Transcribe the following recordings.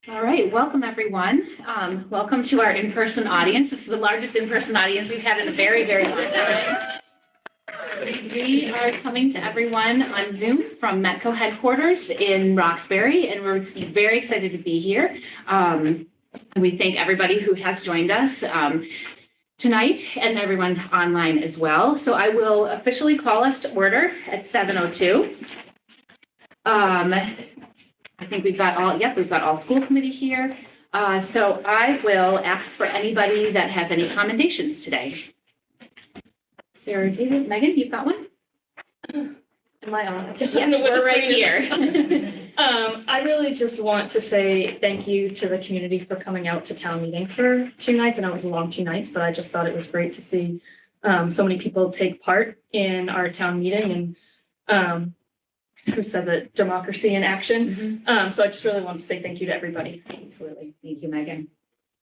All right, welcome everyone. Welcome to our in-person audience. This is the largest in-person audience we've had in a very, very long time. We are coming to everyone on Zoom from Metco headquarters in Roxbury, and we're very excited to be here. We thank everybody who has joined us tonight and everyone online as well. So I will officially call us to order at 7:02. I think we've got all school committee here. So I will ask for anybody that has any commendations today. Sarah, David, Megan, you've got one? Am I on? Yes, we're right here. I really just want to say thank you to the community for coming out to town meeting for 2 nights. I know it was a long 2 nights, but I just thought it was great to see so many people take part in our town meeting and who says it, democracy in action. So I just really want to say thank you to everybody. Absolutely. Thank you, Megan.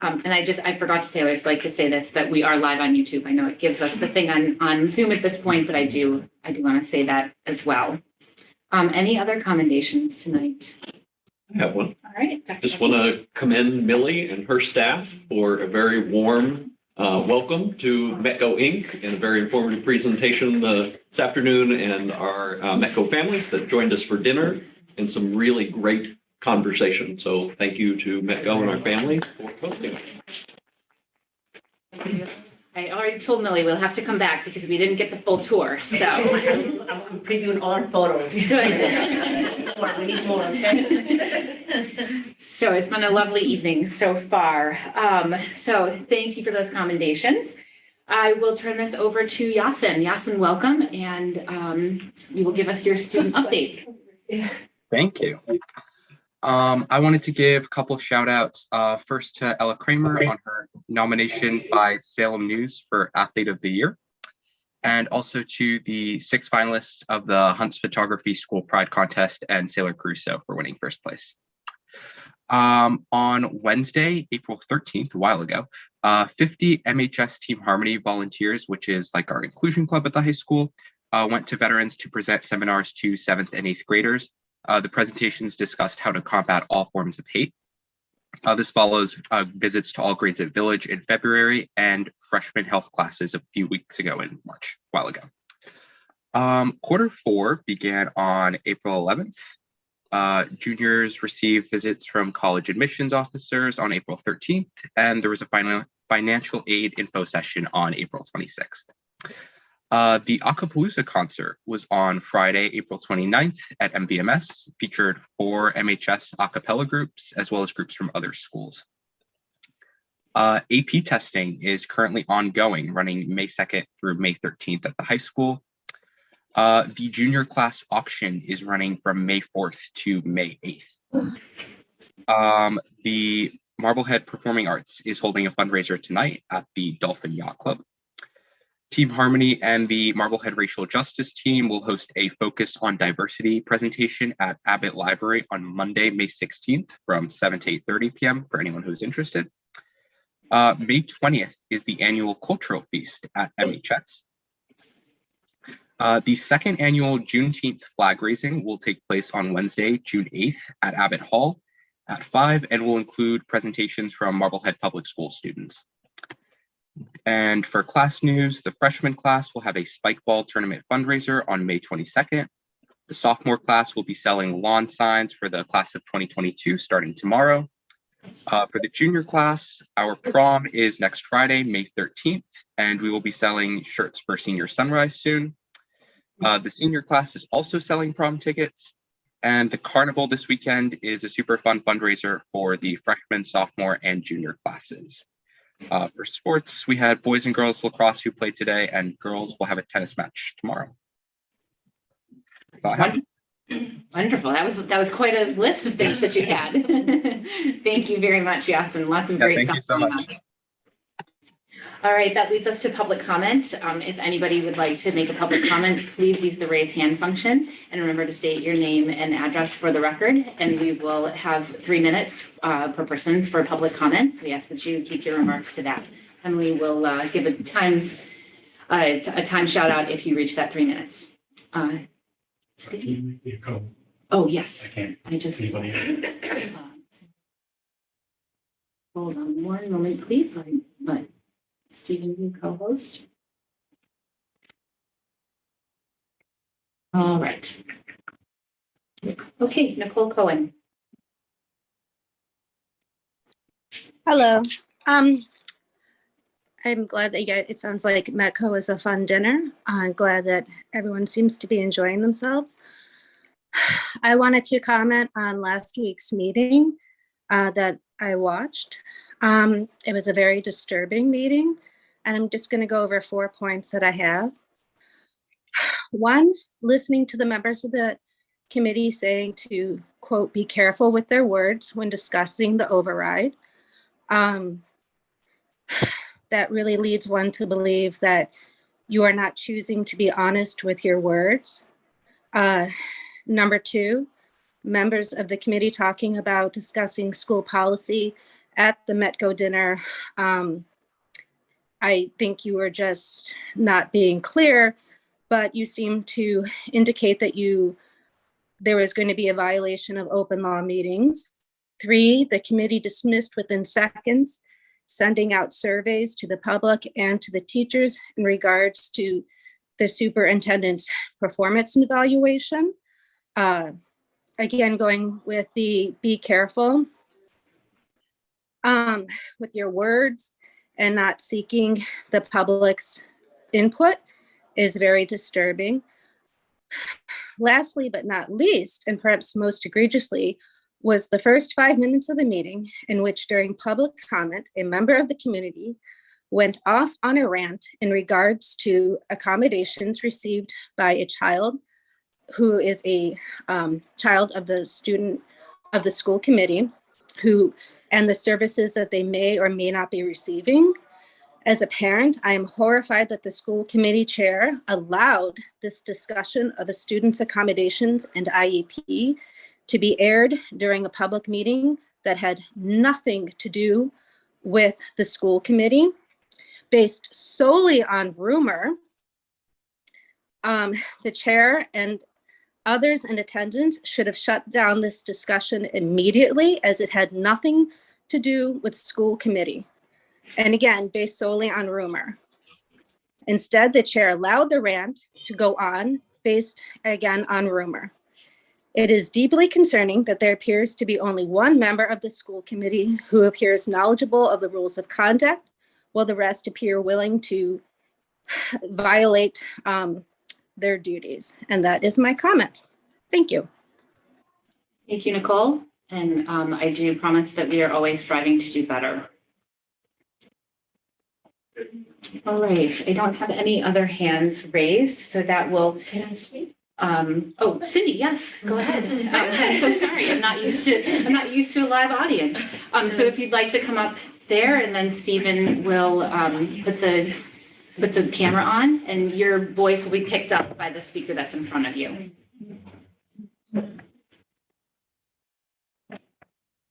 And I forgot to say, I always like to say this, that we are live on YouTube. I know it gives us the thing on Zoom at this point, but I do want to say that as well. Any other commendations tonight? I have one. All right. Just want to commend Millie and her staff for a very warm welcome to Metco Inc. and a very informative presentation this afternoon, and our Metco families that joined us for dinner and some really great conversation. So thank you to Metco and our families for hosting. I already told Millie we'll have to come back because we didn't get the full tour. So I'm previewing all our photos. Good. We need more, okay? So it's been a lovely evening so far. So thank you for those commendations. I will turn this over to Yasin. Yasin, welcome, and you will give us your student update. Thank you. I wanted to give a couple of shout outs. First to Ella Kramer on her nomination by Salem News for Athlete of the Year, and also to the 6 finalists of the Hunts Photography School Pride Contest and Sailor Caruso for winning first place. On Wednesday, April 13th, a while ago, 50 MHS Team Harmony volunteers, which is like our inclusion club at the high school, went to veterans to present seminars to 7th and 8th graders. The presentations discussed how to combat all forms of hate. This follows visits to all grades at Village in February and freshman health classes a few weeks ago in March, a while ago. Quarter 4 began on April 11th. Juniors received visits from college admissions officers on April 13th, and there was a financial aid info session on April 26th. The Acapulco concert was on Friday, April 29th at MVMS, featured 4 MHS a cappella groups, as well as groups from other schools. AP testing is currently ongoing, running May 2nd through May 13th at the high school. The junior class auction is running from May 4th to May 8th. The Marblehead Performing Arts is holding a fundraiser tonight at the Dolphin Yacht Club. Team Harmony and the Marblehead Racial Justice Team will host a Focus on Diversity presentation at Abbott Library on Monday, May 16th from 7 to 8:30 p.m. for anyone who's interested. May 20th is the annual Cultural Feast at MHS. The 2nd annual Juneteenth flag raising will take place on Wednesday, June 8th at Abbott Hall at 5 and will include presentations from Marblehead Public School students. And for class news, the freshman class will have a spike ball tournament fundraiser on May 22nd. The sophomore class will be selling lawn signs for the class of 2022 starting tomorrow. For the junior class, our prom is next Friday, May 13th, and we will be selling shirts for Senior Sunrise soon. The senior class is also selling prom tickets, and the carnival this weekend is a super fun fundraiser for the freshman, sophomore, and junior classes. For sports, we had boys and girls lacrosse who played today, and girls will have a tennis match tomorrow. Wonderful. That was quite a list of things that you had. Thank you very much, Yasin. Lots of great stuff. Thank you so much. All right, that leads us to public comment. If anybody would like to make a public comment, please use the raise hand function, and remember to state your name and address for the record, and we will have 3 minutes per person for public comments. We ask that you keep your remarks to that, and we will give a time shout out if you reach that 3 minutes. Steve? Oh, yes. I can't. I just. Anybody? Hold on one moment, please. I put Stephen, you co-host. All right. Okay, Nicole Cohen. Hello. I'm glad that you guys, it sounds like Metco is a fun dinner. I'm glad that everyone seems to be enjoying themselves. I wanted to comment on last week's meeting that I watched. It was a very disturbing meeting, and I'm just going to go over 4 points that I have. One, listening to the members of the committee saying to, quote, be careful with their words when discussing the override. That really leads one to believe that you are not choosing to be honest with your words. Number two, members of the committee talking about discussing school policy at the Metco dinner. I think you were just not being clear, but you seem to indicate that there was going to be a violation of open law meetings. Three, the committee dismissed within seconds, sending out surveys to the public and to the teachers in regards to the superintendent's performance evaluation. Again, going with the be careful with your words and not seeking the public's input is very disturbing. Lastly, but not least, and perhaps most egregiously, was the first 5 minutes of the meeting in which during public comment, a member of the community went off on a rant in regards to accommodations received by a child who is a child of the student of the school committee and the services that they may or may not be receiving. As a parent, I am horrified that the school committee chair allowed this discussion of the students' accommodations and IEP to be aired during a public meeting that had nothing to do with the school committee, based solely on rumor. The chair and others in attendance should have shut down this discussion immediately, as it had nothing to do with school committee. And again, based solely on rumor. Instead, the chair allowed the rant to go on based again on rumor. It is deeply concerning that there appears to be only one member of the school committee who appears knowledgeable of the rules of conduct, while the rest appear willing to violate their duties. And that is my comment. Thank you. Thank you, Nicole. And I do promise that we are always striving to do better. All right, I don't have any other hands raised, so that will. Can I speak? Oh, Cindy, yes, go ahead. I'm so sorry. I'm not used to a live audience. So if you'd like to come up there, and then Stephen will put the camera on, and your voice will be picked up by the speaker that's in front of you.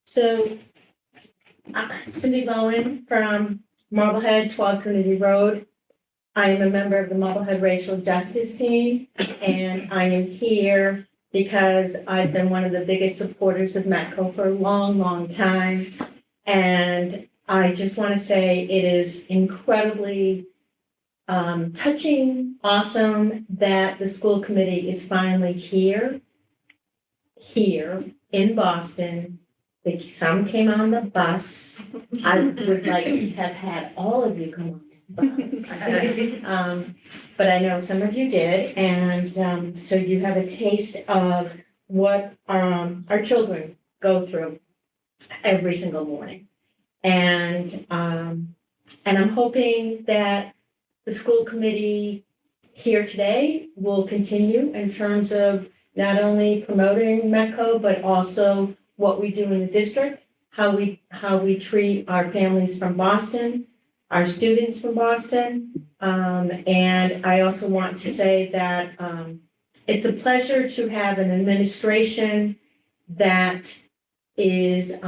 So, Cindy Lowen from Marblehead, 12 Trinity Road. I am a member of the Marblehead Racial Justice Team, and I am here because I've been one of the biggest supporters of Metco for a long, long time. And I just want to say it is incredibly touching, awesome that the school committee is finally here in Boston. Some came on the bus. I would like to have had all of you come on the bus. But I know some of you did, and so you have a taste of what our children go through every single morning. And I'm hoping that the school committee here today will continue in terms of not only promoting Metco, but also what we do in the district, how we treat our families from Boston, our students from Boston. And I also want to say that it's a pleasure to have an administration that is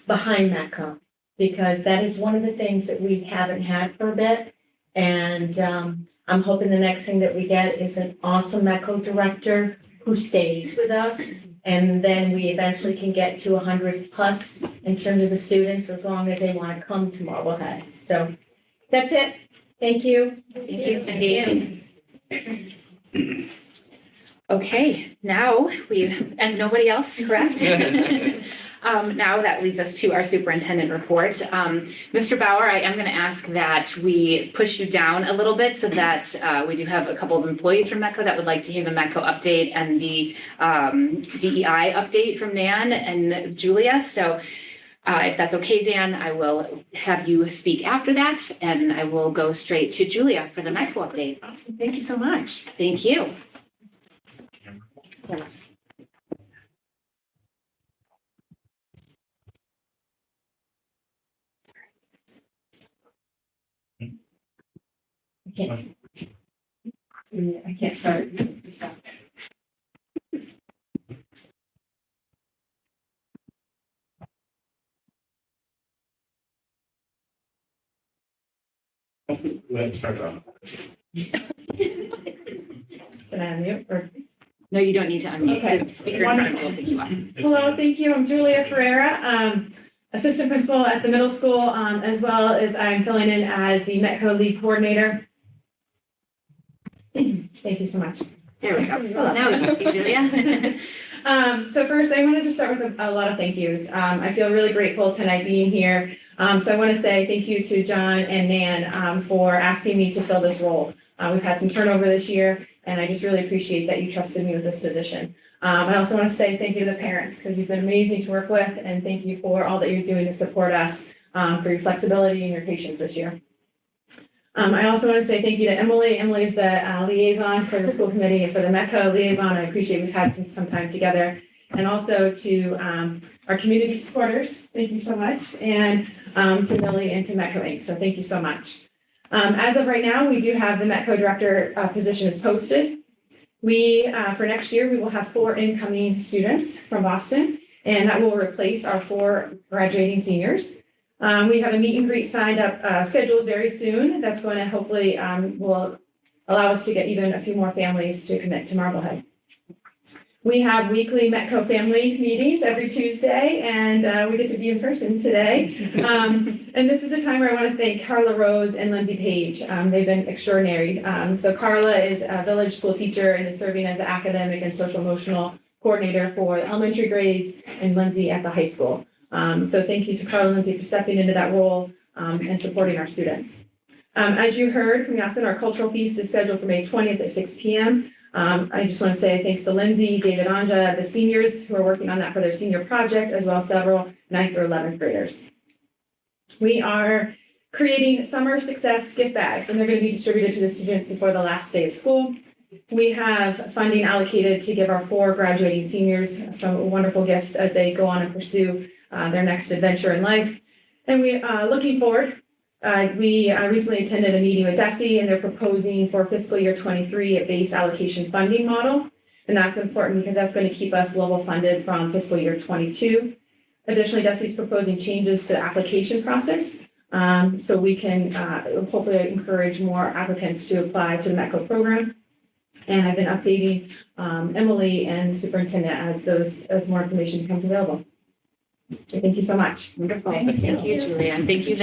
behind Metco, because that is one of the things that we haven't had for a bit. And I'm hoping the next thing that we get is an awesome Metco director who stays with us And then we eventually can get to 100+ in terms of the students, as long as they want to come to Marblehead. So that's it. Thank you. Thank you, Cindy. Okay, now and nobody else, correct? Now that leads us to our superintendent report. Mr. Bauer, I am going to ask that we push you down a little bit so that we do have a couple of employees from METCO that would like to hear the METCO update and the DEI update from Nan and Julia. So if that's okay, Dan, I will have you speak after that, and I will go straight to Julia for the METCO update. Awesome. Thank you so much. Thank you. I can't start. Let's start off. Can I unmute or? No, you don't need to unmute. Okay. The speaker in front of you will pick you up. Hello, thank you. I'm Julia Ferreira, assistant principal at the middle school, as well as I'm filling in as the METCO lead coordinator. Thank you so much. There we go. Now we can see Julia. So first, I wanted to start with a lot of thank yous. I feel really grateful tonight being here. So I want to say thank you to John and Nan for asking me to fill this role. We've had some turnover this year, and I just really appreciate that you trusted me with this position. I also want to say thank you to the parents, because you've been amazing to work with, and thank you for all that you're doing to support us, for your flexibility and your patience this year. I also want to say thank you to Emily. Emily is the liaison for the school committee and for the METCO liaison. I appreciate we've had some time together. And also to our community supporters, thank you so much. And to Millie and to METCO Inc. So thank you so much. As of right now, we do have the METCO director position is posted. For next year, we will have 4 incoming students from Boston, and that will replace our 4 graduating seniors. We have a meet and greet signed up, scheduled very soon. That's going to hopefully will allow us to get even a few more families to commit to Marblehead. We have weekly METCO family meetings every Tuesday, and we get to be in person today. And this is the time where I want to thank Carla Rose and Lindsay Page. They've been extraordinary. So Carla is a village school teacher and is serving as the academic and social emotional coordinator for the elementary grades, and Lindsay at the high school. So thank you to Carla and Lindsay for stepping into that role and supporting our students. As you heard from Yasin, our cultural feast is scheduled for May 20th at 6 p.m. I just want to say thanks to Lindsay, David, Anja, the seniors who are working on that for their senior project, as well as several 9th through 11th graders. We are creating summer success gift bags, and they're going to be distributed to the students before the last day of school. We have funding allocated to give our 4 graduating seniors some wonderful gifts as they go on and pursue their next adventure in life. And we looking forward. We recently attended a meeting with DESE, and they're proposing for fiscal year 23 a base allocation funding model. And that's important because that's going to keep us level funded from fiscal year 22. Additionally, DESE is proposing changes to the application process, so we can hopefully encourage more applicants to apply to the METCO program. And I've been updating Emily and superintendent as more information becomes available. Thank you so much. Wonderful. Thank you, Julia. And thank you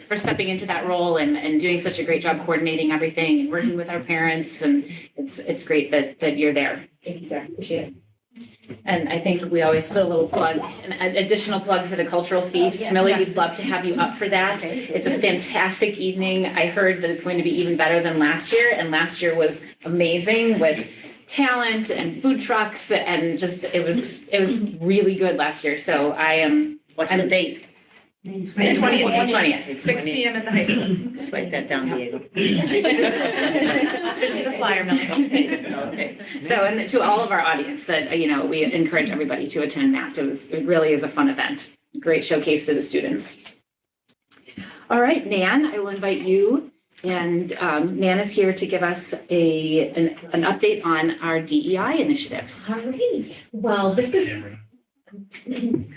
for stepping into that role and doing such a great job coordinating everything and working with our parents. And it's great that you're there. Thank you, sir. Appreciate it. And I think we always put a little plug, an additional plug for the cultural feast. Yes. Millie, we'd love to have you up for that. It's a fantastic evening. I heard that it's going to be even better than last year. And last year was amazing with talent and food trucks, and just it was really good last year. So What's the date? May 20th. 20th. 6 p.m. at the high school. Just write that down, Diego. I'll send you the flyer, Melanie. Okay. So, and to all of our audience that, we encourage everybody to attend that. It really is a fun event. Great showcase to the students. All right, Nan, I will invite you. And Nan is here to give us an update on our DEI initiatives. All right. Well, this is. Okay.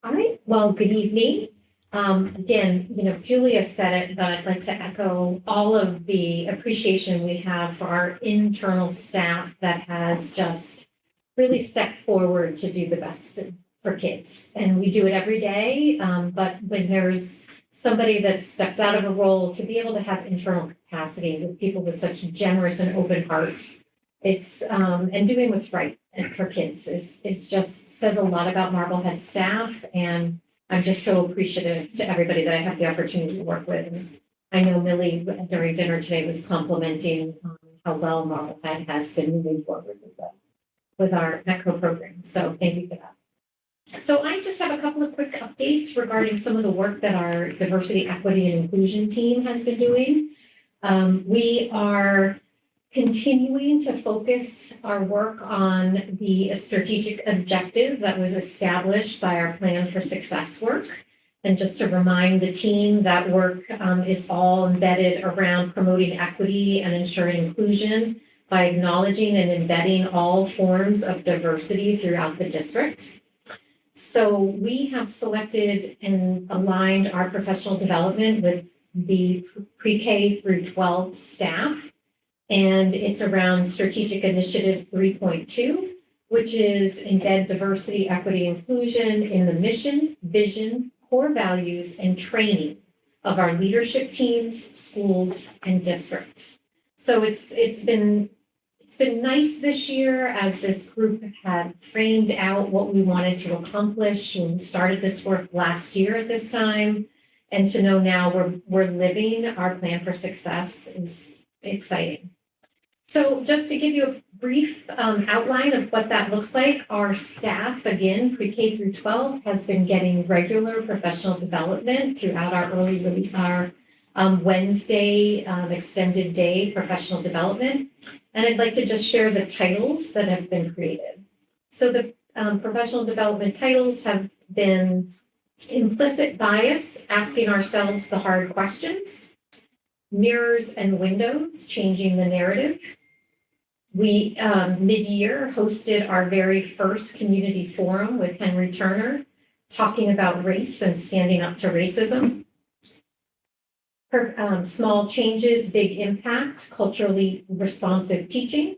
All right. Well, good evening. Again, Julia said it, but I'd like to echo all of the appreciation we have for our internal staff that has just really stepped forward to do the best for kids. And we do it every day, but when there's somebody that steps out of a role, to be able to have internal capacity with people with such generous and open hearts, it's, and doing what's right for kids is just says a lot about Marblehead staff. And I'm just so appreciative to everybody that I have the opportunity to work with. And I know Millie during dinner today was complimenting how well Marblehead has been moving forward with our METCO program. So thank you for that. So I just have a couple of quick updates regarding some of the work that our diversity, equity, and inclusion team has been doing. We are continuing to focus our work on the strategic objective that was established by our Plan for Success work. And just to remind the team, that work is all embedded around promoting equity and ensuring inclusion by acknowledging and embedding all forms of diversity throughout the district. So we have selected and aligned our professional development with the pre-K through 12 staff. And it's around Strategic Initiative 3.2, which is embed diversity, equity, inclusion in the mission, vision, core values, and training of our leadership teams, schools, and district. So it's been nice this year as this group had framed out what we wanted to accomplish when we started this work last year at this time. And to know now we're living our Plan for Success is exciting. So just to give you a brief outline of what that looks like, our staff, again, pre-K through 12, has been getting regular professional development throughout our Wednesday extended day professional development. And I'd like to just share the titles that have been created. So the professional development titles have been implicit bias, asking ourselves the hard questions, mirrors and windows, changing the narrative. We mid-year hosted our very first community forum with Henry Turner, talking about race and standing up to racism. Small changes, big impact, culturally responsive teaching.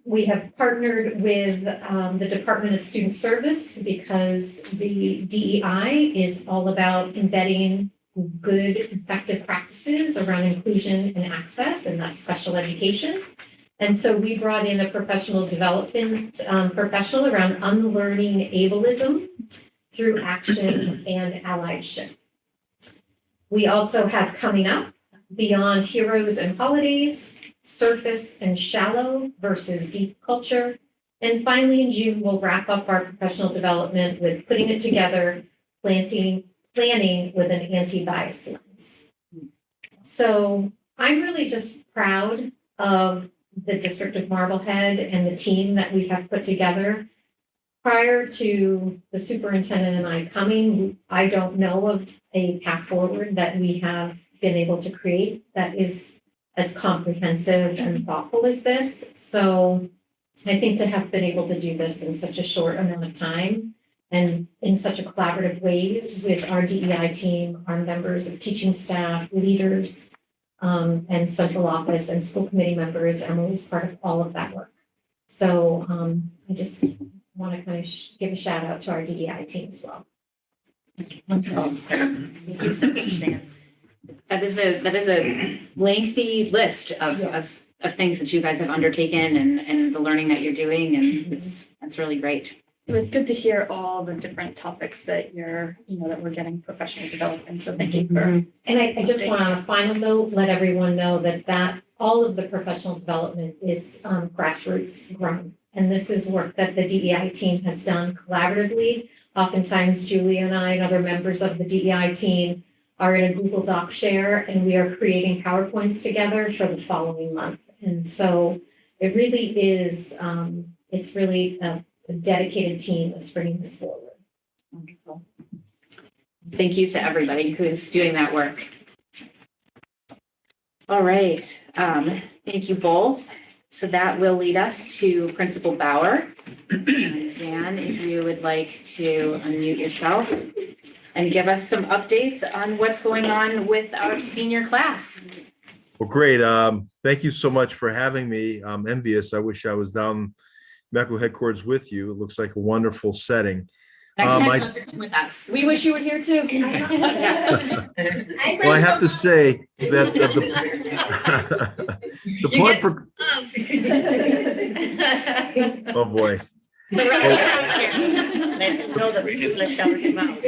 We have partnered with the Department of Student Service because the DEI is all about embedding good, effective practices around inclusion and access, and that's special education. And so we brought in a professional development professional around unlearning ableism through action and allyship. We also have coming up Beyond Heroes and Holidays, Surface and Shallow versus Deep Culture. And finally, in June, we'll wrap up our professional development with Putting It Together, planning with an anti-bias lens. So I'm really just proud of the District of Marblehead and the team that we have put together. Prior to the superintendent and I coming, I don't know of a path forward that we have been able to create that is as comprehensive and thoughtful as this. So I think to have been able to do this in such a short amount of time and in such a collaborative way with our DEI team, our members of teaching staff, leaders, and central office and school committee members, Emily's part of all of that work. So I just want to kind of give a shout out to our DEI team as well. Wonderful. Thank you so much, Nan. That is a lengthy list of things that you guys have undertaken and the learning that you're doing, and that's really great. It's good to hear all the different topics that that we're getting professionally developed in. So thank you for. And I just want on a final note, let everyone know that all of the professional development is grassroots grown. And this is work that the DEI team has done collaboratively. Oftentimes, Julie and I and other members of the DEI team are in a Google Doc share, and we are creating PowerPoints together for the following month. And so it really is, it's really a dedicated team that's bringing this forward. Wonderful. Thank you to everybody who's doing that work. All right. Thank you both. So that will lead us to Principal Bauer. Dan, if you would like to unmute yourself and give us some updates on what's going on with our senior class. Well, great. Thank you so much for having me. I'm envious. I wish I was down MECO headquarters with you. It looks like a wonderful setting. Next time, I- you have to come with us. We wish you were here too. Well, I have to say that the plug for, oh boy. Let him know that people are shouting him out.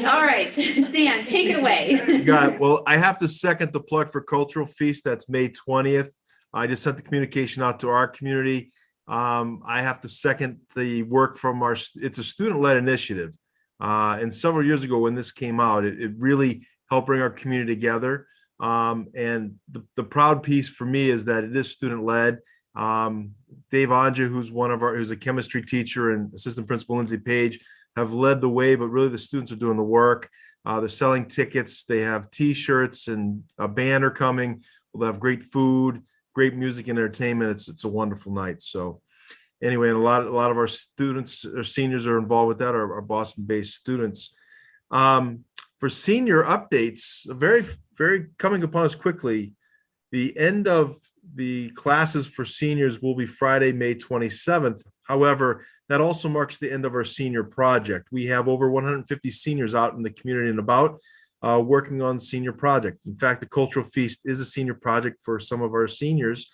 All right, Dan, take it away. Got it. Well, I have to second the plug for Cultural Feast. That's May 20th. I just sent the communication out to our community. I have to second the work from it's a student-led initiative. And several years ago when this came out, it really helped bring our community together. And the proud piece for me is that it is student-led. Dave Anja, who's a chemistry teacher, and assistant principal Lindsay Page have led the way, but really the students are doing the work. They're selling tickets. They have T-shirts and a banner coming. We'll have great food, great music and entertainment. It's a wonderful night. So anyway, and a lot of our students or seniors are involved with that, our Boston-based students. For senior updates, very coming upon us quickly. The end of the classes for seniors will be Friday, May 27th. However, that also marks the end of our senior project. We have over 150 seniors out in the community and about working on senior project. In fact, the Cultural Feast is a senior project for some of our seniors.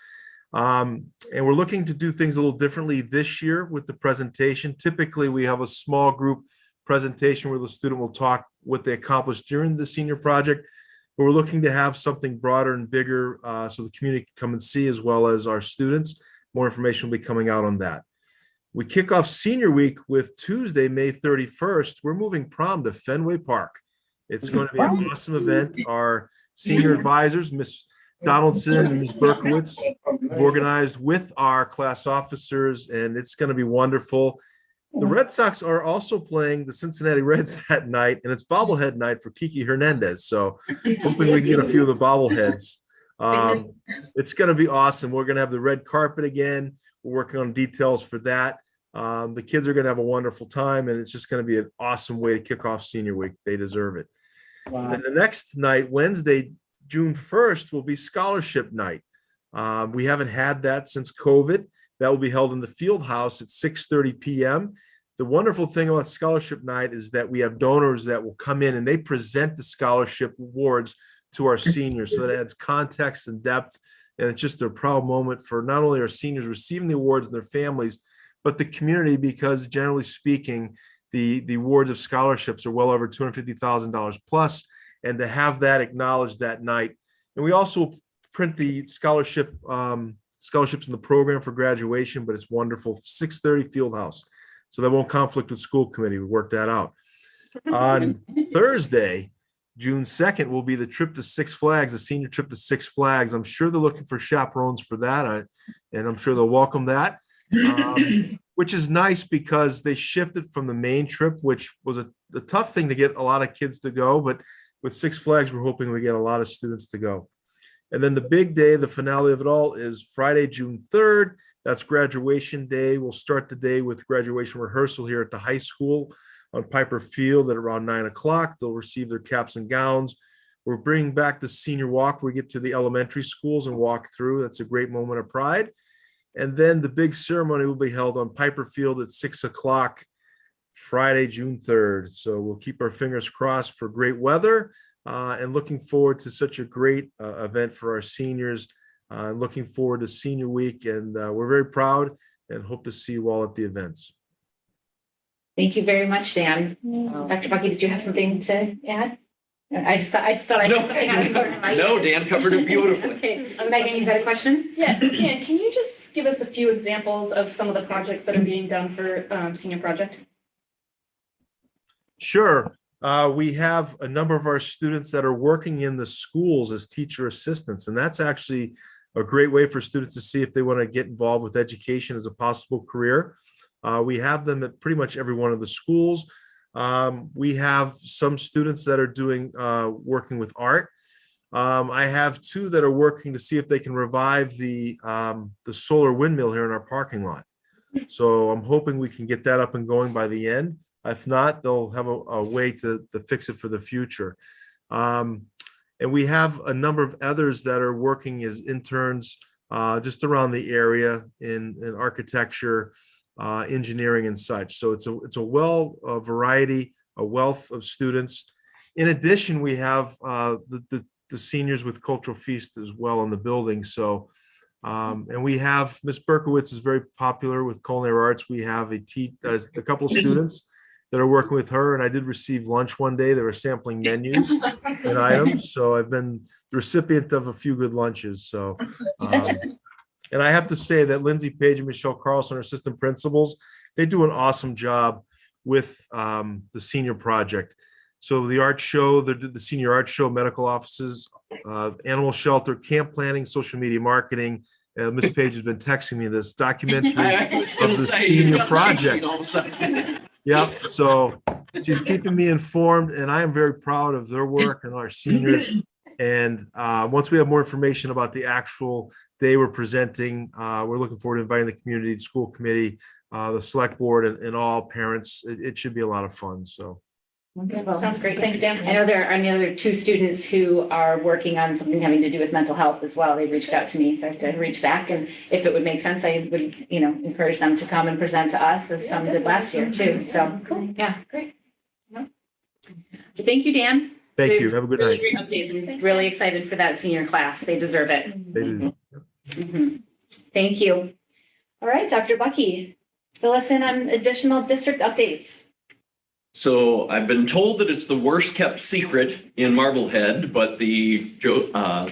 And we're looking to do things a little differently this year with the presentation. Typically, we have a small group presentation where the student will talk what they accomplished during the senior project. But we're looking to have something broader and bigger so the community can come and see, as well as our students. More information will be coming out on that. We kick off senior week with Tuesday, May 31st. We're moving prom to Fenway Park. It's going to be an awesome event. Our senior advisors, Miss Donaldson and Ms. Berkowitz, organized with our class officers, and it's going to be wonderful. The Red Sox are also playing the Cincinnati Reds that night, and it's bobblehead night for Kiki Hernandez. So hoping we can get a few of the bobbleheads. It's going to be awesome. We're going to have the red carpet again. We're working on details for that. The kids are going to have a wonderful time, and it's just going to be an awesome way to kick off senior week. They deserve it. Then the next night, Wednesday, June 1st, will be scholarship night. We haven't had that since COVID. That will be held in the field house at 6:30 p.m. The wonderful thing about scholarship night is that we have donors that will come in and they present the scholarship awards to our seniors. So that adds context and depth. And it's just a proud moment for not only our seniors receiving the awards and their families, but the community, because generally speaking, the awards of scholarships are well over $250,000 plus. And to have that acknowledged that night. And we also print the scholarships in the program for graduation, but it's wonderful. 6:30 field house. So that won't conflict with school committee. We worked that out. On Thursday, June 2nd, will be the trip to Six Flags, a senior trip to Six Flags. I'm sure they're looking for chaperones for that. And I'm sure they'll welcome that, which is nice because they shifted from the main trip, which was a tough thing to get a lot of kids to go. But with Six Flags, we're hoping we get a lot of students to go. And then the big day, the finale of it all, is Friday, June 3rd. That's graduation day. We'll start the day with graduation rehearsal here at the high school on Piper Field at around 9 o'clock. They'll receive their caps and gowns. We're bringing back the senior walk. We get to the elementary schools and walk through. That's a great moment of pride. And then the big ceremony will be held on Piper Field at 6 o'clock, Friday, June 3rd. So we'll keep our fingers crossed for great weather. And looking forward to such a great event for our seniors. Looking forward to senior week, and we're very proud and hope to see you all at the events. Thank you very much, Dan. Dr. Bucky, did you have something to add? I just thought I said something out of order. No, Dan covered it beautifully. Okay, Megan, you got a question? Yeah, can you just give us a few examples of some of the projects that are being done for senior project? Sure. We have a number of our students that are working in the schools as teacher assistants, and that's actually a great way for students to see if they want to get involved with education as a possible career. We have them at pretty much every one of the schools. We have some students that are doing working with art. I have two that are working to see if they can revive the solar windmill here in our parking lot. So I'm hoping we can get that up and going by the end. If not, they'll have a way to fix it for the future. And we have a number of others that are working as interns just around the area in architecture, engineering and such. So it's a variety, a wealth of students. In addition, we have the seniors with Cultural Feast as well in the building. So, and we have Miss Berkowitz is very popular with culinary arts. We have a couple of students that are working with her, and I did receive lunch one day. They were sampling menus and items. So I've been the recipient of a few good lunches. So, and I have to say that Lindsay Page and Michelle Carlson, our assistant principals, they do an awesome job with the senior project. So the art show, the senior art show, medical offices, animal shelter, camp planning, social media marketing. Ms. Page has been texting me this documentary of the senior project. Yeah, so she's keeping me informed, and I am very proud of their work and our seniors. And once we have more information about the actual day we're presenting, we're looking forward to inviting the community, the school committee, the select board, and all parents. It should be a lot of fun. So. Sounds great. Thanks, Dan. I know there are another two students who are working on something having to do with mental health as well. They reached out to me, so I have to reach back. And if it would make sense, I would, encourage them to come and present to us as some did last year too. So, cool. Yeah, great. Thank you, Dan. Thank you. Have a good really night. Great updates. I'm really excited for that senior class. They deserve it. They do. Mhm. Thank you. All right, Dr. Bucky, fill us in on additional district updates. So I've been told that it's the worst kept secret in Marblehead, but the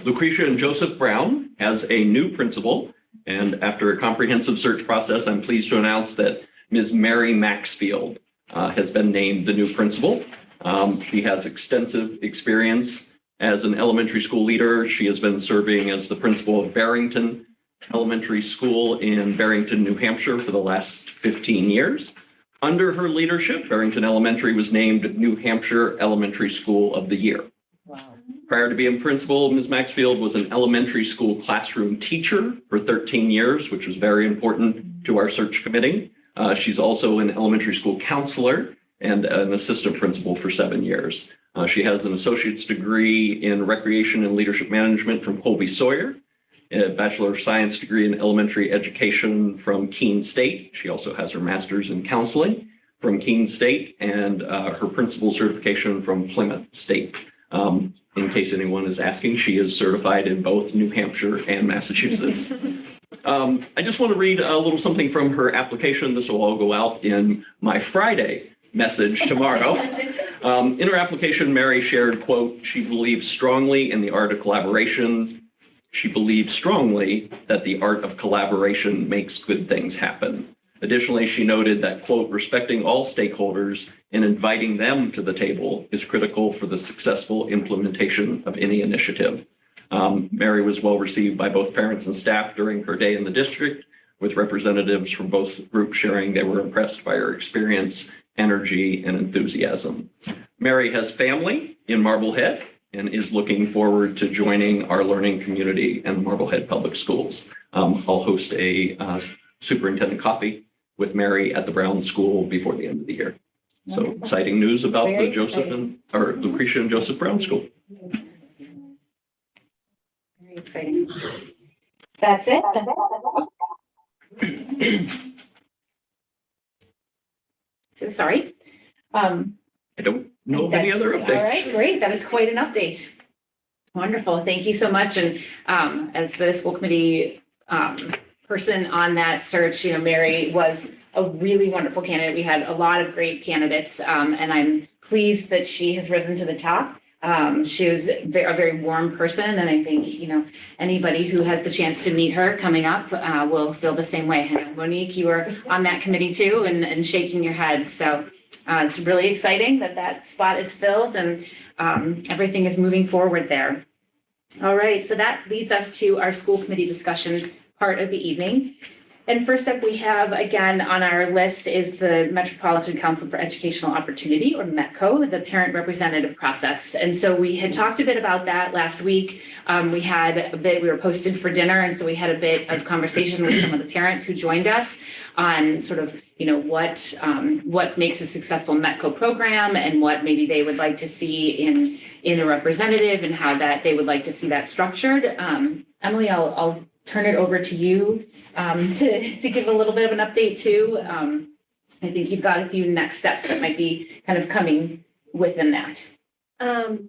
Lucretia and Joseph Brown has a new principal. And after a comprehensive search process, I'm pleased to announce that Ms. Mary Maxfield has been named the new principal. She has extensive experience as an elementary school leader. She has been serving as the principal of Barrington Elementary School in Barrington, New Hampshire for the last 15 years. Under her leadership, Barrington Elementary was named New Hampshire Elementary School of the Year. Wow. Prior to being principal, Ms. Maxfield was an elementary school classroom teacher for 13 years, which was very important to our search committee. She's also an elementary school counselor and an assistant principal for 7 years. She has an associate's degree in recreation and leadership management from Colby Sawyer, a Bachelor of Science degree in elementary education from Keene State. She also has her master's in counseling from Keene State and her principal certification from Plymouth State. In case anyone is asking, she is certified in both New Hampshire and Massachusetts. I just want to read a little something from her application. This will all go out in my Friday message tomorrow. In her application, Mary shared, quote, she believes strongly in the art of collaboration. She believes strongly that the art of collaboration makes good things happen. Additionally, she noted that, quote, respecting all stakeholders and inviting them to the table is critical for the successful implementation of any initiative. Mary was well received by both parents and staff during her day in the district, with representatives from both groups sharing they were impressed by her experience, energy, and enthusiasm. Mary has family in Marblehead and is looking forward to joining our learning community and Marblehead Public Schools. I'll host a superintendent coffee with Mary at the Brown School before the end of the year. So exciting news about Very the Lucretia and Joseph Brown School. Very exciting. That's it. So sorry. I don't know of any other All updates. right, great. That is quite an update. Wonderful. Thank you so much. And as the school committee person on that search, Mary was a really wonderful candidate. We had a lot of great candidates, and I'm pleased that she has risen to the top. She was a very warm person, and I think, anybody who has the chance to meet her coming up will feel the same way. And Monique, you were on that committee too, and shaking your head. So it's really exciting that spot is filled and everything is moving forward there. All right, so that leads us to our school committee discussion part of the evening. And first up, we have, again, on our list is the Metropolitan Council for Educational Opportunity, or METCO, the parent representative process. And so we had talked a bit about that last week. We were posted for dinner, and so we had a bit of conversation with some of the parents who joined us on sort of, what makes a successful METCO program and what maybe they would like to see in a representative and how that they would like to see that structured. Emily, I'll turn it over to you to give a little bit of an update too. I think you've got a few next steps that might be kind of coming within that.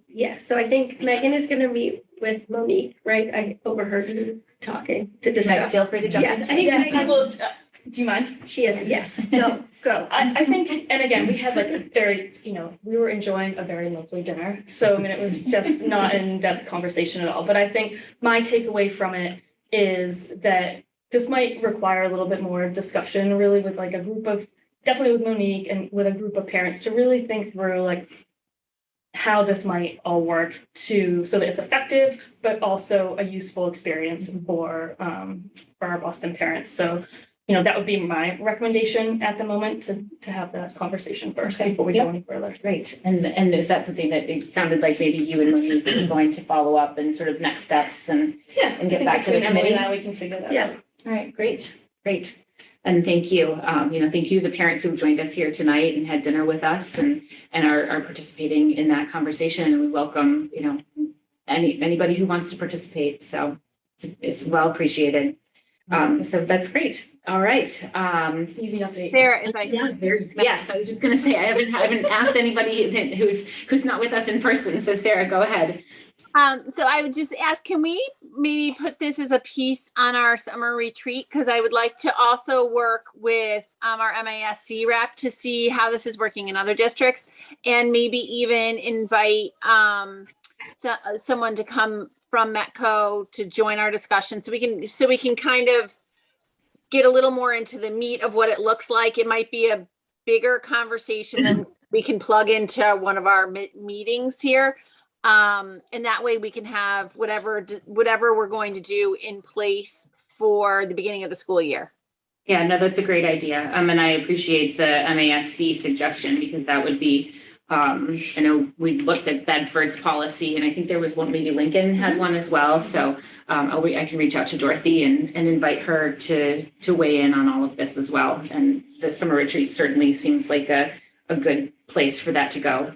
Yes, so I think Megan is gonna meet with Monique, right? I overheard you talking to Meg, discuss. feel free to jump Yeah, in. I think Megan, Do you mind? she is, yes, no, go. I think, and again, we had like a very, we were enjoying a very lovely dinner. So, I mean, it was just not an in-depth conversation at all. But I think my takeaway from it is that this might require a little bit more discussion, really, with like a group of, definitely with Monique and with a group of parents to really think through like how this might all work so that it's effective, but also a useful experience for our Boston parents. So, that would be my recommendation at the moment to have that conversation first before we go any further. Great. And is that something that it sounded like maybe you and Monique are going to follow up and sort of next steps and get back to the committee? Now we can figure that out. All right, great. And thank you. Thank you to the parents who joined us here tonight and had dinner with us and are participating in that conversation. And we welcome, anybody who wants to participate. So it's well appreciated. So that's great. All right. Easy update. Sarah, if I Yes, I was just going to say, I haven't asked anybody who's not with us in person. So Sarah, go ahead. So I would just ask, can we maybe put this as a piece on our summer retreat? Because I would like to also work with our MASC rep to see how this is working in other districts, and maybe even invite someone to come from METCO to join our discussion, so we can kind of get a little more into the meat of what it looks like. It might be a bigger conversation than we can plug into one of our meetings here. And that way we can have whatever we're going to do in place for the beginning of the school year. Yeah, no, that's a great idea. And I appreciate the MASC suggestion, because that would be, I know we looked at Bedford's policy, and I think there was one, maybe Lincoln had one as well. So I can reach out to Dorothy and invite her to weigh in on all of this as well. And the summer retreat certainly seems like a good place for that to go.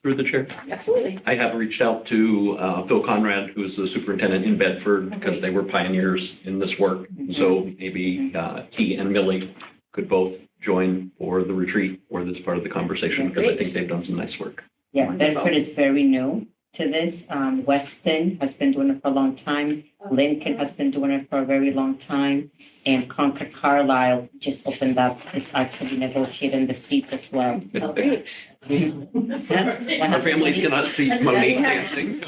Through the chair. Absolutely. I have reached out to Phil Conrad, who is the superintendent in Bedford, because they were pioneers in this work. So maybe he and Millie could both join for the retreat or this part of the conversation, because I think they've done some nice work. Yeah, Wonderful. Bedford is very new to this. Weston has been doing it for a long time. Lincoln has been doing it for a very long time. And Concord Carlisle just opened up. It's actually negotiating the seats as well. Oh, great. Our families cannot see Monique dancing.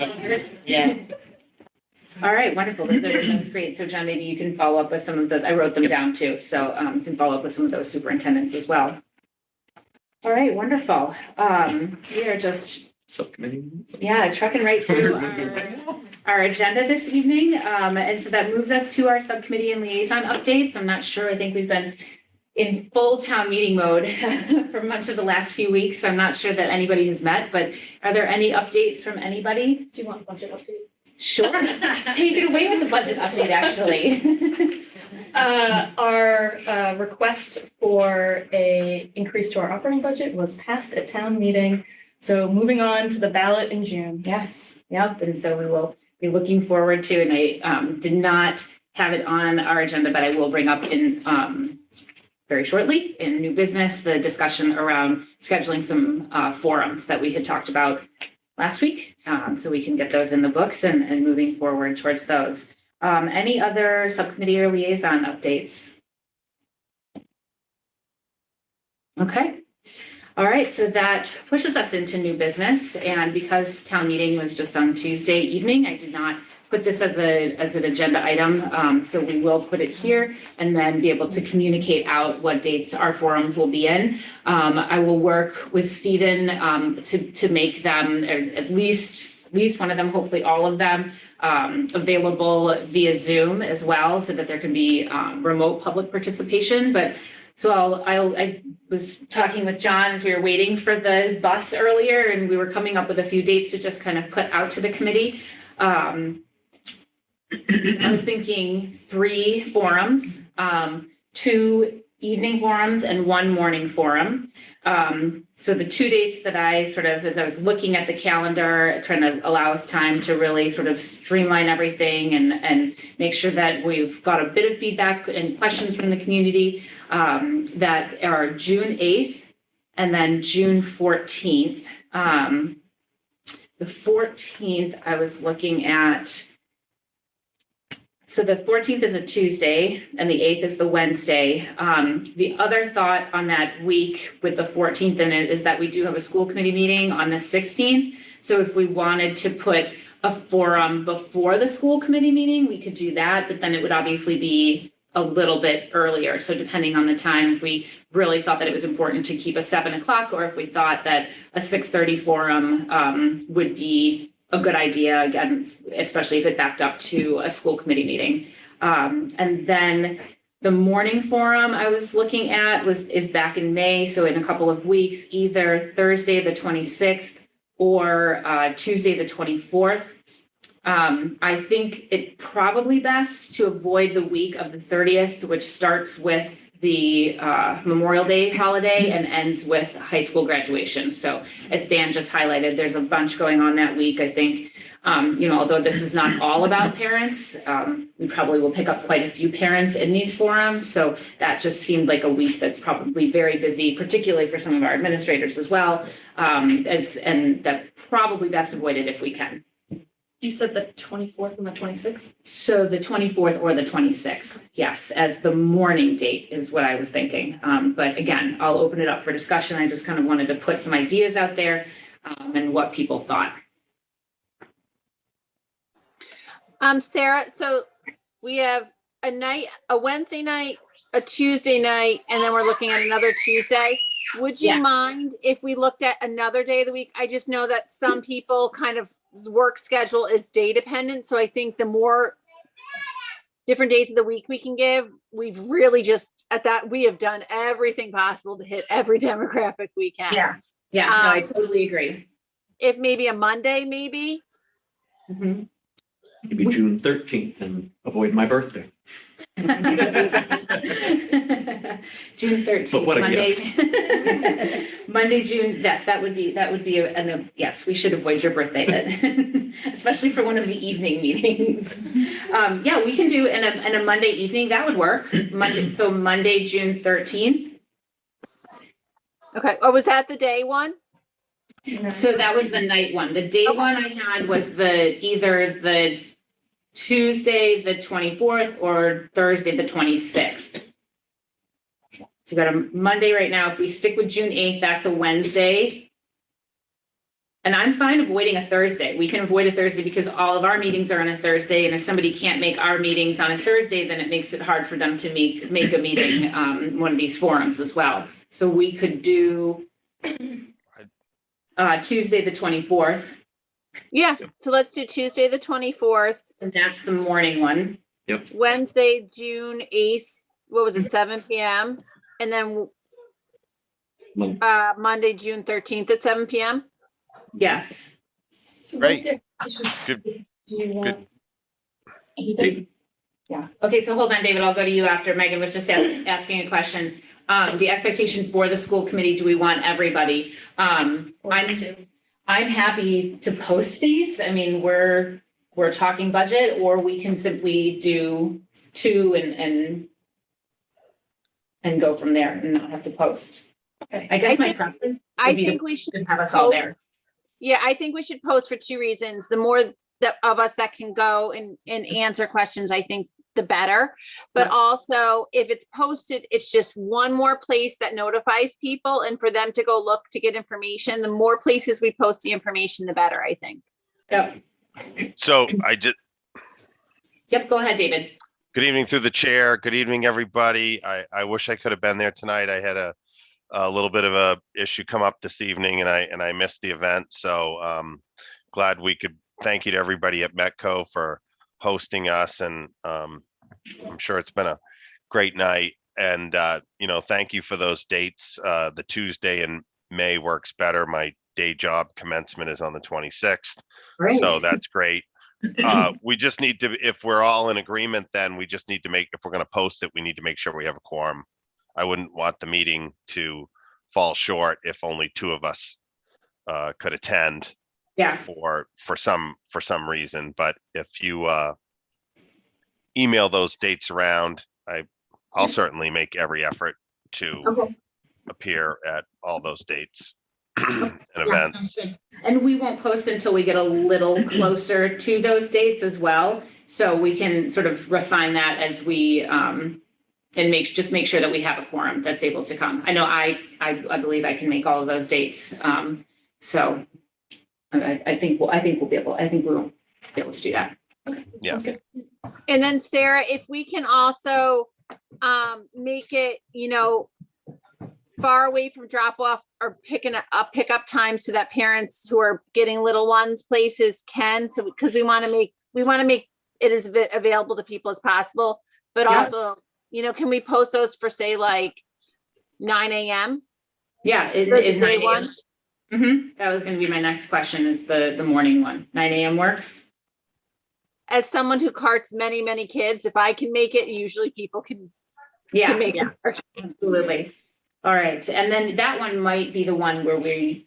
Yeah. All right, wonderful. That's great. So John, maybe you can follow up with some of those. I wrote them down too. So you can follow up with some of those superintendents as well. All right, wonderful. We are just Subcommittee. trucking right through our agenda this evening. And so that moves us to our subcommittee and liaison updates. I'm not sure. I think we've been in full town meeting mode for much of the last few weeks. I'm not sure that anybody has met, but are there any updates from anybody? Do you want a budget update? Sure. Take it away with the budget update, actually. Our request for a increase to our operating budget was passed at town meeting. So moving on to the ballot in June. Yes, yep. And so we will be looking forward to, and I did not have it on our agenda, but I will bring up in very shortly in new business, the discussion around scheduling some forums that we had talked about last week. So we can get those in the books and moving forward towards those. Any other subcommittee or liaison updates? Okay. All right, so that pushes us into new business. And because town meeting was just on Tuesday evening, I did not put this as an agenda item. So we will put it here and then be able to communicate out what dates our forums will be in. I will work with Stephen to make them, or at least at least one of them, hopefully all of them, available via Zoom as well, so that there can be remote public participation. But so I was talking with John as we were waiting for the bus earlier, and we were coming up with a few dates to just kind of put out to the committee. I was thinking 3 forums, 2 evening forums and 1 morning forum. So the 2 dates that I sort of, as I was looking at the calendar, trying to allow us time to really sort of streamline everything and make sure that we've got a bit of feedback and questions from the community, that are June 8th and then June 14th. The 14th, I was looking at, so the 14th is a Tuesday and the 8th is the Wednesday. The other thought on that week with the 14th in it is that we do have a school committee meeting on the 16th. So if we wanted to put a forum before the school committee meeting, we could do that, but then it would obviously be a little bit earlier. So depending on the time, if we really thought that it was important to keep a 7 o'clock, or if we thought that a 6:30 forum would be a good idea, again, especially if it backed up to a school committee meeting. And then the morning forum I was looking at is back in May. So in a couple of weeks, either Thursday, the 26th or Tuesday, the 24th. I think it probably best to avoid the week of the 30th, which starts with the Memorial Day holiday and ends with high school graduation. So as Dan just highlighted, there's a bunch going on that week. I think, although this is not all about parents, we probably will pick up quite a few parents in these forums. So that just seemed like a week that's probably very busy, particularly for some of our administrators as well. And that probably best avoided if we can. You said the 24th and the 26th? So the 24th or the 26th, yes, as the morning date is what I was thinking. But again, I'll open it up for discussion. I just kind of wanted to put some ideas out there and what people thought. Sarah, so we have a Wednesday night, a Tuesday night, and then we're looking at another Tuesday. Would you mind if we looked at another day of the week? I just know that some people kind of work schedule is day dependent. So I think the more different days of the week we can give, we've really just we have done everything possible to hit every demographic we can. Yeah, no, I totally agree. If maybe a Monday, maybe. Mm-hmm. Maybe June 13th and avoid my birthday. June 13th. But what a Monday. gift. Monday, June. Yes, that would be yes, we should avoid your birthday then, especially for one of the evening meetings. Yeah, we can do in a Monday evening. That would work. So Monday, June 13th. Okay. Or was that the day one? So that was the night one. The day one I had was either the Tuesday, the 24th or Thursday, the 26th. So we got a Monday right now. If we stick with June 8th, that's a Wednesday. And I'm fine avoiding a Thursday. We can avoid a Thursday because all of our meetings are on a Thursday. And if somebody can't make our meetings on a Thursday, then it makes it hard for them to make a meeting, one of these forums as well. So we could do Tuesday, the 24th. Yeah. So let's do Tuesday, the 24th. And that's the morning one. Yep. Wednesday, June 8th. What was it? 7 p.m. And then Monday, June 13th at 7 p.m. Yes. Great. Good. Good. Do you want? Yeah. Okay, so hold on, David. I'll go to you after. Megan was just asking a question. The expectation for the school committee, do we want everybody? I'm happy to post these. I mean, we're talking budget, or we can simply do 2 and go from there and not have to post. Okay. I guess my think- preference. I would be to think we should have us all there. Yeah, I think we should post for 2 reasons. The more of us that can go and answer questions, I think the better. But also, if it's posted, it's just one more place that notifies people, and for them to go look to get information. The more places we post the information, the better, I think. Yep. So I just, Yep. Go ahead, David. good evening through the chair. Good evening, everybody. I wish I could have been there tonight. I had a little bit of a issue come up this evening and I missed the event. So glad we could, thank you to everybody at Metco for hosting us, and I'm sure it's been a great night. And thank you for those dates. The Tuesday in May works better. My day job commencement is on the 26th. So that's great. We just need to, if we're all in agreement, then we just need to make, if we're going to post it, we need to make sure we have a quorum. I wouldn't want the meeting to fall short if only 2 of us could attend. Yeah. For some reason. But if you email those dates around, I'll certainly make every effort to appear at all those dates and events. And we won't post until we get a little closer to those dates as well. So we can sort of refine that as we and make sure that we have a quorum that's able to come. I know I believe I can make all of those dates. So I think we'll be able to do that. Okay. Yeah. Sounds good. And then Sarah, if we can also make it, far away from drop off or pickup times so that parents who are getting little ones places can, so because we want to make it as available to people as possible, but also, can we post those for say like 9 a.m.? Yeah, it's day one. That was going to be my next question, is the morning one. 9 a.m. works? As someone who carts many, many kids, if I can make it, usually people can make it. Absolutely. All right. And then that one might be the one where we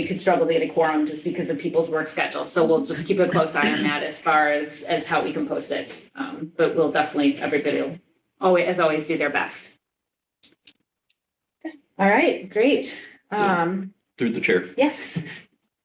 could struggle to get a quorum just because of people's work schedules. So we'll just keep a close eye on that as far as how we can post it. But we'll definitely, everybody will as always do their best. Okay. All right, great. Through the chair. Yes.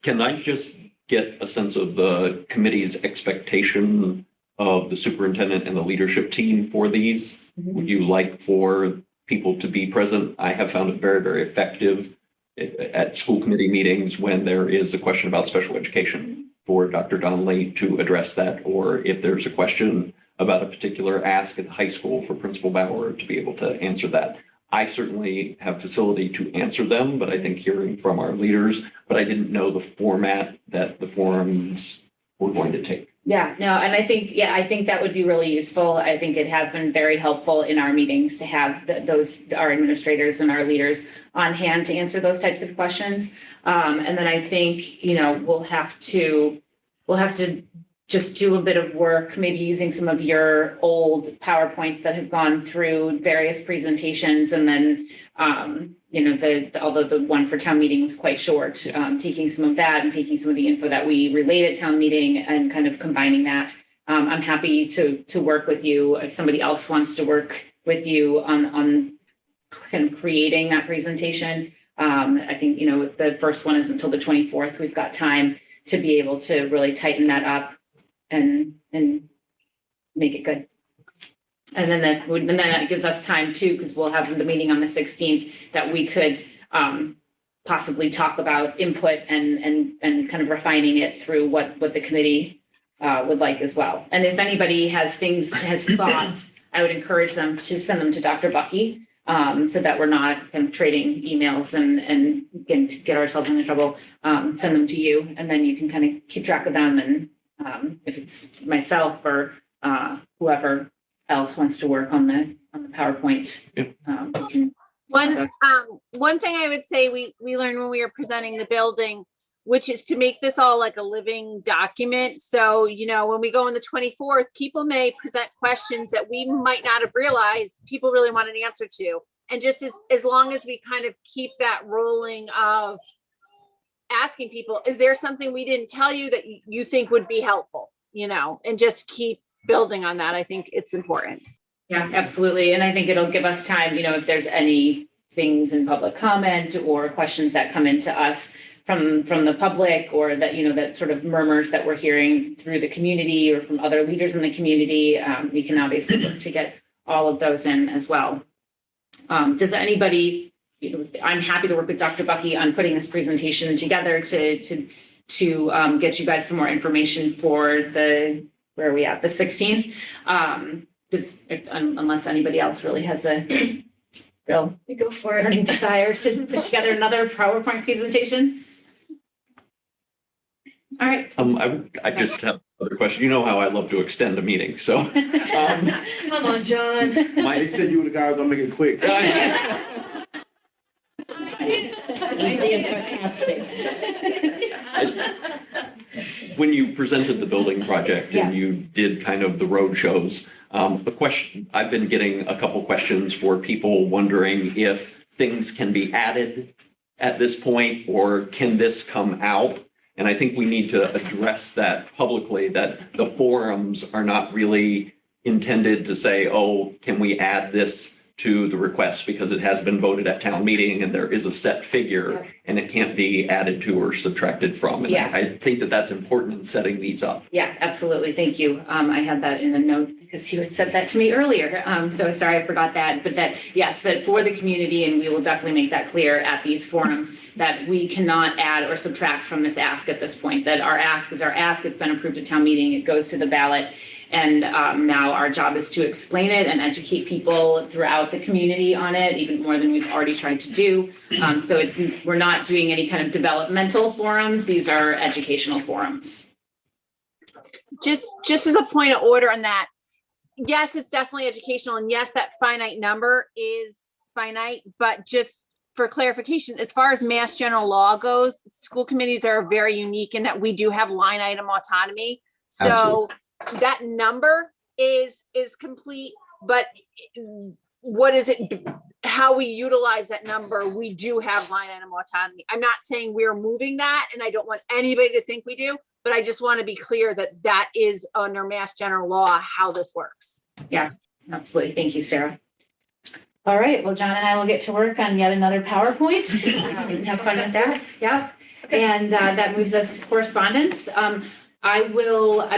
Can I just get a sense of the committee's expectation of the superintendent and the leadership team for these? Would you like for people to be present? I have found it very, very effective at school committee meetings when there is a question about special education for Dr. Donnelly to address that, or if there's a question about a particular ask at the high school for Principal Bauer to be able to answer that. I certainly have facility to answer them, but I think hearing from our leaders, but I didn't know the format that the forums were going to take. Yeah, no, and I think that would be really useful. I think it has been very helpful in our meetings to have our administrators and our leaders on hand to answer those types of questions. And then I think, we'll have to just do a bit of work, maybe using some of your old PowerPoints that have gone through various presentations. And then, although the one for town meeting was quite short, taking some of that and taking some of the info that we relayed at town meeting and kind of combining that. I'm happy to work with you if somebody else wants to work with you on kind of creating that presentation. I think, the first one is until the 24th. We've got time to be able to really tighten that up and make it good. And then that gives us time too, because we'll have the meeting on the 16th, that we could possibly talk about input and kind of refining it through what the committee would like as well. And if anybody has thoughts, I would encourage them to send them to Dr. Bucky, so that we're not kind of trading emails and get ourselves into trouble. Send them to you, and then you can kind of keep track of them. And if it's myself or whoever else wants to work on the PowerPoint. One thing I would say we learned when we were presenting the building, which is to make this all like a living document. So, when we go on the 24th, people may present questions that we might not have realized people really want an answer to. And just as long as we kind of keep that rolling of asking people, is there something we didn't tell you that you think would be helpful, and just keep building on that. I think it's important. Yeah, absolutely. And I think it'll give us time, if there's any things in public comment or questions that come into us from the public, or that, that sort of murmurs that we're hearing through the community or from other leaders in the community, we can obviously look to get all of those in as well. Does anybody, I'm happy to work with Dr. Bucky on putting this presentation together to get you guys some more information for where are we at? The 16th. Unless anybody else really has a real go for it. burning desire to put together another PowerPoint presentation. All right. I just have another question. You know how I love to extend a meeting, so. Come on, John. My- They said you were the guy who's gonna make it quick. He's being sarcastic. When you presented the building project and you did kind of the road shows, the question, I've been getting a couple questions for people wondering if things can be added at this point, or can this come out? And I think we need to address that publicly, that the forums are not really intended to say, oh, can we add this to the request, because it has been voted at town meeting and there is a set figure and it can't be added to or subtracted from. And Yeah. I think that that's important in setting these up. Yeah, absolutely. Thank you. I had that in a note because you had said that to me earlier. So sorry, I forgot that. But that, yes, that for the community, and we will definitely make that clear at these forums, that we cannot add or subtract from this ask at this point, that our ask is our ask. It's been approved at town meeting. It goes to the ballot. And now our job is to explain it and educate people throughout the community on it, even more than we've already tried to do. So we're not doing any kind of developmental forums. These are educational forums. Just as a point of order on that, yes, it's definitely educational, and yes, that finite number is finite, but just for clarification, as far as Mass General Law goes, school committees are very unique in that we do have line item autonomy. So Absolutely. that number is complete, but what is it, how we utilize that number, we do have line item autonomy. I'm not saying we're moving that, and I don't want anybody to think we do, but I just want to be clear that that is under Mass General Law, how this works. Yeah, absolutely. Thank you, Sarah. All right, well, John and I will get to work on yet another PowerPoint. Have fun with that. Yeah. And that moves us to correspondence. I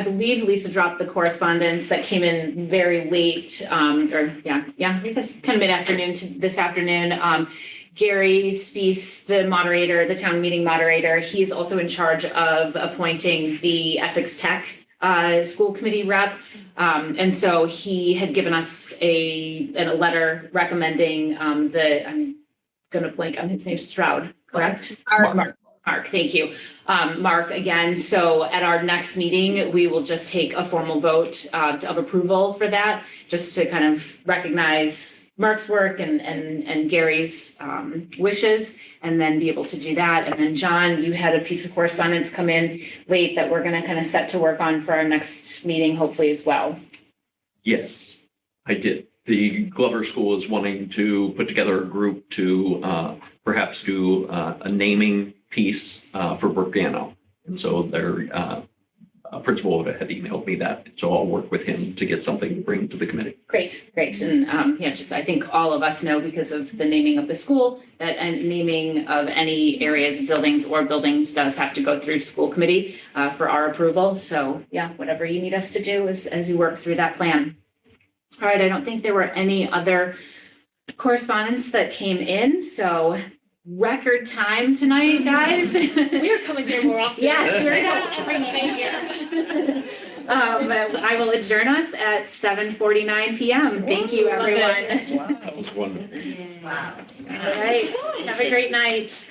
believe Lisa dropped the correspondence that came in very late, I think it's kind of mid-afternoon to this afternoon. Gary Spees, the moderator, the town meeting moderator, he's also in charge of appointing the Essex Tech school committee rep. And so he had given us a letter recommending I'm going to blank on his name, Stroud, correct? Mark, thank you. Mark, again, so at our next meeting, we will just take a formal vote of approval for that, just to kind of recognize Mark's work and Gary's wishes, and then be able to do that. And then John, you had a piece of correspondence come in late that we're going to kind of set to work on for our next meeting, hopefully as well. Yes, I did. The Glover School is wanting to put together a group to perhaps do a naming piece for Bergano. And so their principal had emailed me that. So I'll work with him to get something to bring to the committee. Great. And I think all of us know, because of the naming of the school, that naming of any areas, buildings does have to go through school committee for our approval. So yeah, whatever you need us to do as you work through that plan. All right, I don't think there were any other correspondence that came in. So record time tonight, guys. We are coming here more often. Yes, we're going every meeting here. I will adjourn us at 7:49 p.m. Thank you, everyone. That was wonderful. All right, have a great night.